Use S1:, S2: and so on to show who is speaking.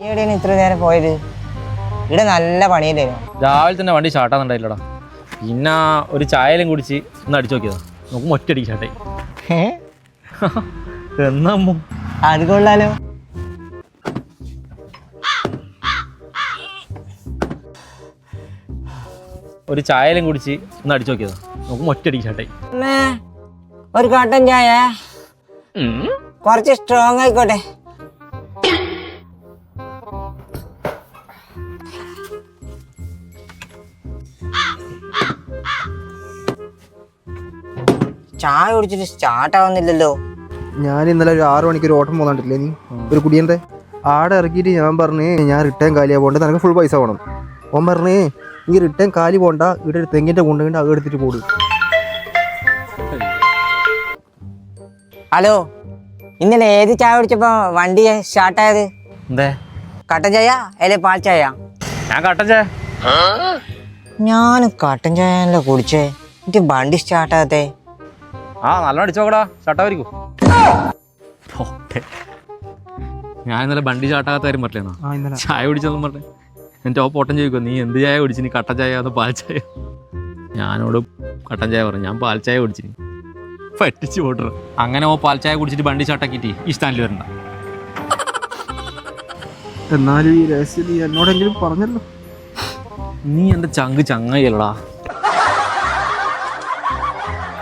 S1: എവിടെയാണ് ഇത്ര നേരം പോയത്? ഇവിടെ നല്ല പണിയില്ലായിരുന്നു.
S2: രാവിലെ തന്നെ വണ്ടി സ്റ്റാർട്ടാന്നുണ്ടായില്ലടാ. പിന്നെ ഒരു ചായലും കുടിച്ച് ഒന്ന് അടിച്ചു നോക്കിയതാ. നോക്കുമ്പോൾ ഒറ്റയടിക്ക് സ്റ്റാർട്ടായി. എന്നാ
S1: അത് കൊള്ളാലോ.
S2: ഒരു ചായലും കുടിച്ച് ഒന്ന് അടിച്ചു നോക്കിയതാ. നോക്കുമ്പോൾ ഒറ്റയടിക്ക് സ്റ്റാർട്ടായി.
S1: ഒരു കട്ടൻ ചായ കുറച്ച് സ്ട്രോങ് ആയിക്കോട്ടെ. ചായ കുടിച്ചിട്ട് സ്റ്റാർട്ട് ആവുന്നില്ലല്ലോ.
S3: ഞാൻ ഇന്നലെ ഒരു 6 മണിക്ക് ഒരു ഓട്ടം പോകുന്നുണ്ടല്ലേ, നീ ഒരു കുടിയൻ്റെ ആടെ ഇറക്കിയിട്ട് ഞാൻ പറഞ്ഞ് ഞാൻ റിട്ടേൺ കാലിയാ പോകണ്ട, നിനക്ക് ഫുൾ പൈസ വേണം. ഓൻ പറഞ്ഞ് ഈ റിട്ടേൺ കാലി പോകണ്ട, ഇവിടെ ഒരു തെങ്ങിൻ്റെ കൊണ്ടുകൊണ്ട് അത് എടുത്തിട്ട് പോടും.
S1: ഹലോ, ഇന്നലെ ഏത് ചായ കുടിച്ചപ്പോ വണ്ടി സ്റ്റാർട്ടായത്?
S2: എന്തേ?
S1: കട്ടൻ ചായ അല്ലെ പാൽ ചായ?
S2: ഞാൻ കട്ടൻ ചായ.
S1: ഞാൻ കട്ടൻ ചായ കുടിച്ചേ, എനിക്ക് വണ്ടി സ്റ്റാർട്ടാകത്തെ.
S2: നല്ല അടിച്ചോക്കടാ, സ്റ്റാർട്ടായിരിക്കും. ഞാൻ ഇന്നലെ വണ്ടി സ്റ്റാർട്ടാകാത്ത കാര്യം പറഞ്ഞില്ലേന്നാ, ചായ കുടിച്ചെന്നും പറഞ്ഞേ. എൻ്റെ ഓട്ടം ചോദിക്കും, നീ എന്ത് ചായ കുടിച്ചിനി, കട്ടൻ ചായ അതോ പാൽ ചായ? ഞാനോട് കട്ടൻ ചായ പറഞ്ഞു, ഞാൻ പാൽ ചായ കുടിച്ചിനി. പറ്റിച്ച് പോട്ടർ. അങ്ങനെ പാൽ ചായ കുടിച്ചിട്ട് വണ്ടി സ്റ്റാർട്ടാക്കിയിട്ട് ഈ സ്റ്റാൻഡിൽ വരണ്ട.
S3: എന്നാലും ഈ രഹസ്യം നീ എന്നോടെങ്കിലും പറഞ്ഞല്ലോ.
S2: നീ എൻ്റെ ചങ്ങായിയല്ലടാ.